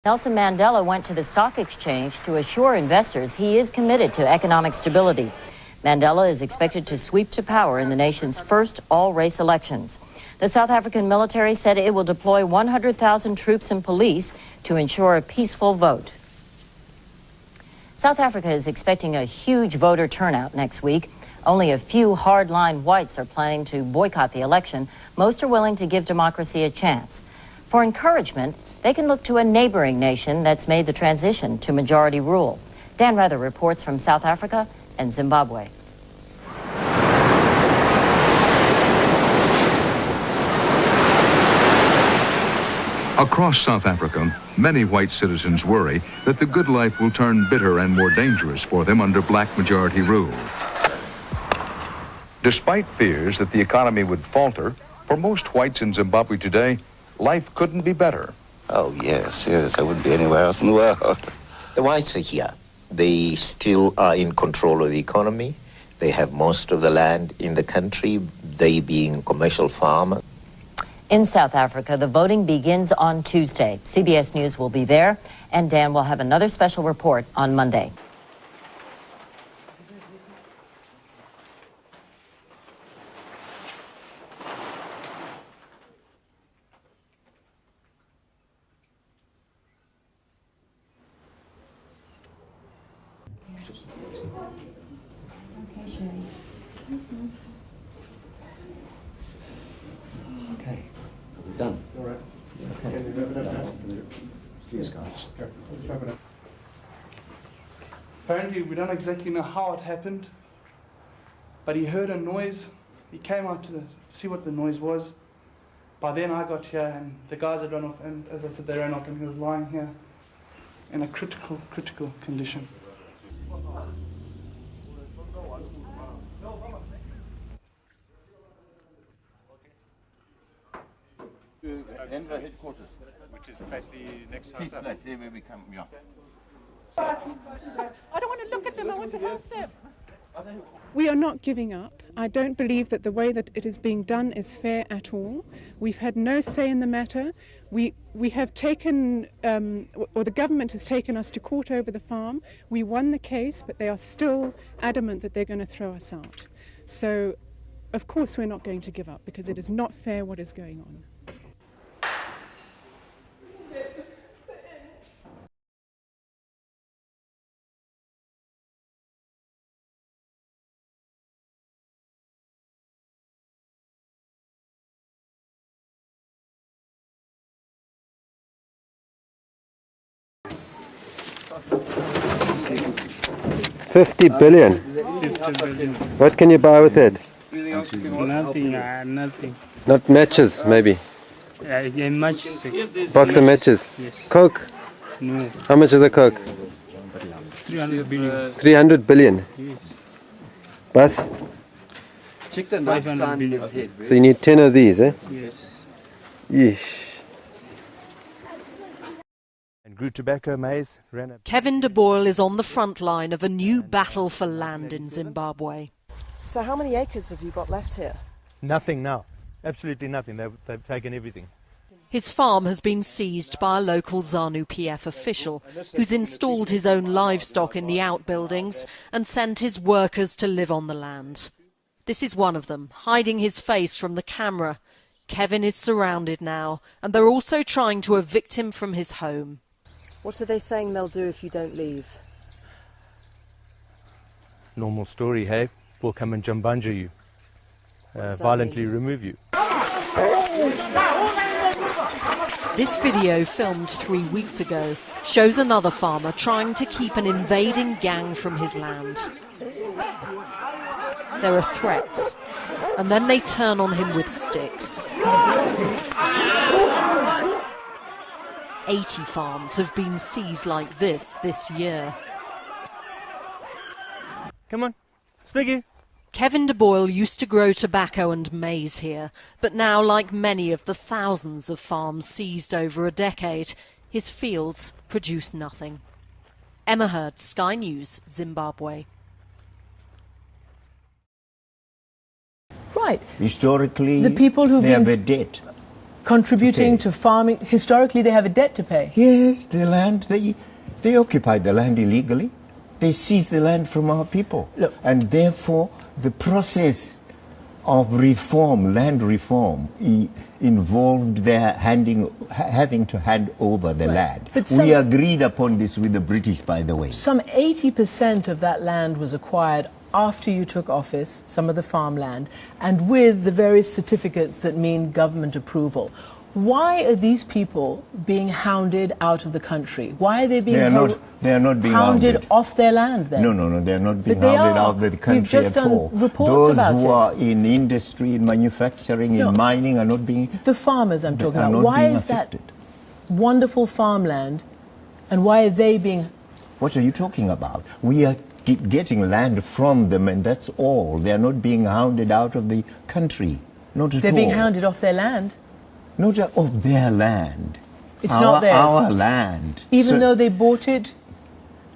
Nelson Mandela went to the stock exchange to assure investors he is committed to economic stability. Mandela is expected to sweep to power in the nation's first all-race elections. The South African military said it will deploy 100,000 troops and police to ensure a peaceful vote. South Africa is expecting a huge voter turnout next week. Only a few hardline whites are planning to boycott the election. Most are willing to give democracy a chance. For encouragement, they can look to a neighboring nation that's made the transition to majority rule. Dan Rather reports from South Africa and Zimbabwe. Across South Africa, many white citizens worry that the good life will turn bitter and more dangerous for them under black majority rule. Despite fears that the economy would falter, for most whites in Zimbabwe today, life couldn't be better. Oh, yes, I wouldn't be anywhere else in the world. The whites are here. They still are in control of the economy. They have most of the land in the country, they being commercial farmers. In South Africa, the voting begins on Tuesday. CBS News will be there, and Dan will have another special report on Monday. Okay, we're done. All right. Okay. Yes, guys. Apparently, we don't exactly know how it happened, but he heard a noise. He came out to see what the noise was. By then, I got here, and the guys had run off, and as I said, they ran off, and he was lying here in a critical condition. Denver headquarters, Which is basically next to peace us. place, there where we come, yeah. I don't want to look at them, I want to help them. We are not giving up. I don't believe that the way that it is being done is fair at all. We've had no say in the matter. We have taken, or the government has taken us to court over the farm. We won the case, but they are still adamant that they're going to throw us out. So, of course, we're not going to give up because it is not fair what is going on. $50 billion. What can you buy with it? Nothing, nothing. Not matches, maybe. Matches. Box of matches. Yes. Coke? No. How much is a Coke? 300 billion. 300 billion. Yes. Bus? Check the knife on his head. So you need 10 of these, eh? Yes. Yeesh. Grew tobacco, maize, Kevin de Boyle is on the front line of a new battle for land in Zimbabwe. So how many acres have you got left here? Nothing now. Absolutely nothing. They've taken everything. His farm has been seized by a local ZANU-PF official who's installed his own livestock in the outbuildings and sent his workers to live on the land. This is one of them, hiding his face from the camera. Kevin is surrounded now, and they're also trying to evict him from his home. What are they saying they'll do if you don't leave? Normal story, hey? We'll come and jambanja you. Violently remove you. This video, filmed 3 weeks ago, shows another farmer trying to keep an invading gang from his land. There are threats, and then they turn on him with sticks. 80 farms have been seized like this year. Come on, Stiggy. Kevin de Boyle used to grow tobacco and maize here, but now, like many of the thousands of farms seized over a decade, his fields produce nothing. Emma Hurd, Sky News, Zimbabwe. Right. Historically, the people who they have a debt. contributing to farming. Historically, they have a debt to pay. Yes, the land, they occupied the land illegally. They seized the land from our people. Look. And therefore, the process of reform, land reform, involved their having to hand over the land. We agreed upon this with the British, by the way. Some 80% of that land was acquired after you took office, some of the farmland, and with the various certificates that mean government approval. Why are these people being hounded out of the country? Why are they being they are not being hounded off their land then? No, they are not being hounded out of the country You've just at all. done reports Those about who it. are in industry, in manufacturing, in mining are not being... The farmers I'm talking about. Why is that wonderful farmland, and why are they being... What are you talking about? We are getting land from them, and that's all. They are not being hounded out of the country. Not at all. They're being hounded off their land? Not of their land. It's not theirs. Our land. Even though they bought it,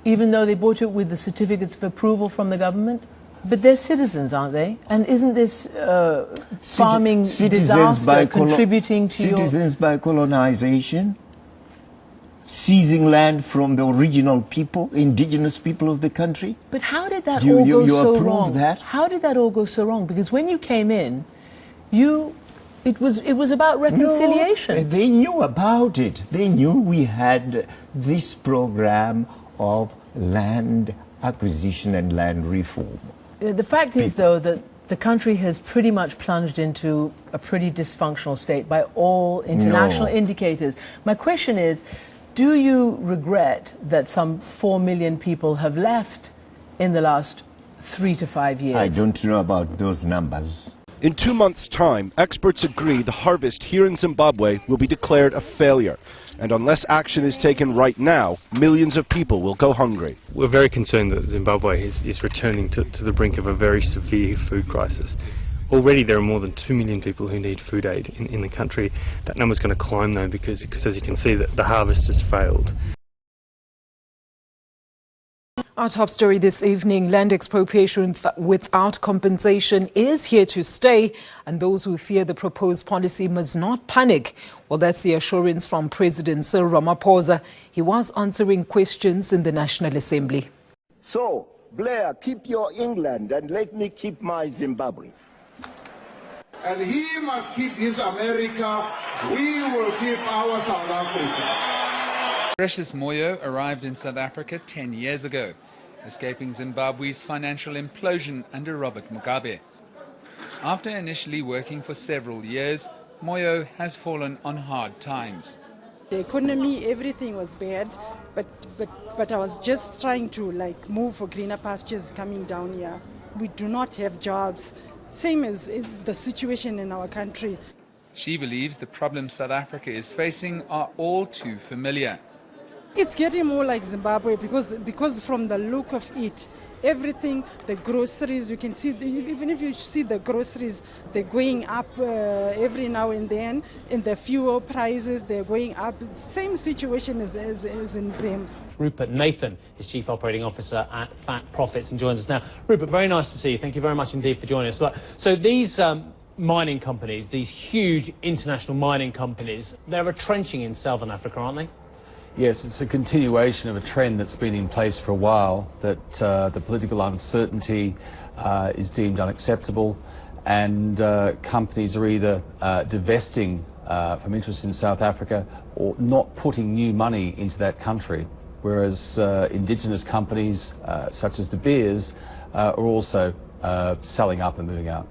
with the certificates of approval from the government? But they're citizens, aren't they? And isn't this farming disaster contributing to citizens by colonization? Seizing land from the original people, indigenous people of the country? But how did that all go so wrong? That? How did that all go so wrong? Because when you came in, it was about reconciliation. No, they knew about it. They knew we had this program of land acquisition and land reform. The fact is, though, that the country has pretty much plunged into a pretty dysfunctional state by all international indicators. My question is, do you regret that some 4 million people have left in the last 3 to 5 years? I don't know about those numbers. In 2 months' time, experts agree the harvest here in Zimbabwe will be declared a failure. And unless action is taken right now, millions of people will go hungry. We're very concerned that Zimbabwe is returning to the brink of a very severe food crisis. Already there are more than 2 million people who need food aid in the country. That number's going to climb though because as you can see, that the harvest has failed. Our top story this evening, land expropriation without compensation is here to stay, and those who fear the proposed policy must not panic. Well, that's the assurance from President Cyril Ramaphosa. He was answering questions in the National Assembly. So, Blair, keep your England and let me keep my Zimbabwe. And he must keep his America, we will keep our South Africa. Precious Moyo arrived in South Africa 10 years ago, escaping Zimbabwe's financial implosion under Robert Mugabe. After initially working for several years, Moyo has fallen on hard times. The economy, everything was bad, but I was just trying to move for greener pastures coming down here. We do not have jobs, same as the situation in our country. She believes the problems South Africa is facing are all too familiar. It's getting more like Zimbabwe because from the look of it, everything, the groceries, you can see, even if you see the groceries, they're going up every now and then, and the fuel prices, they're going up. Same situation as in Zim. Rupert Nathan is Chief Operating Officer at Fat Profits and joins us now. Rupert, very nice to see you. Thank you very much indeed for joining us. So these mining companies, these huge international mining companies, they're retrenching in Southern Africa, aren't they? Yes, it's a continuation of a trend that's been in place for a while, that the political uncertainty is deemed unacceptable, and companies are either divesting from interest in South Africa or not putting new money into that country, whereas indigenous companies such as De Beers are also selling up and moving out.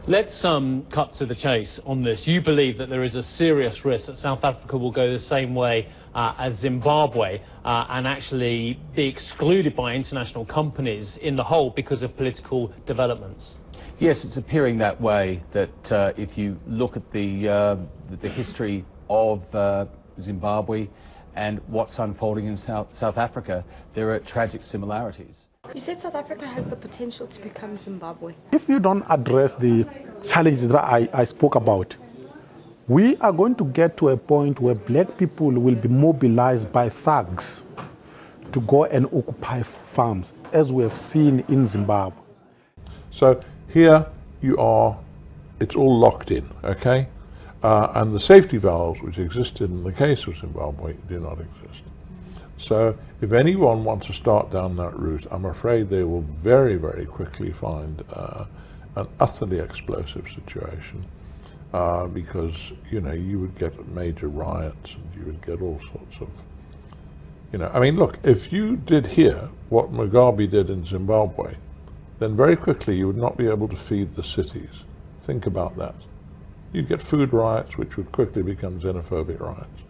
Let's cut to the chase on this. You believe that there is a serious risk that South Africa will go the same way as Zimbabwe and actually be excluded by international companies in the whole because of political developments? Yes, it's appearing that way, that if you look at the history of Zimbabwe and what's unfolding in South Africa, there are tragic similarities. You said South Africa has the potential to become Zimbabwe. If you don't address the challenges that I spoke about, we are going to get to a point where black people will be mobilized by thugs to go and occupy farms, as we have seen in Zimbabwe. So here you are, it's all locked in, okay? and the safety valves which existed in the case of Zimbabwe do not exist. So if anyone wants to start down that route, I'm afraid they will very, very quickly find an utterly explosive situation, because, you know, you would get major riots and you would get all sorts of, you know, I mean, look, if you did here what Mugabe did in Zimbabwe, then very quickly you would not be able to feed the cities. Think about that. You'd get food riots, which would quickly become xenophobic riots.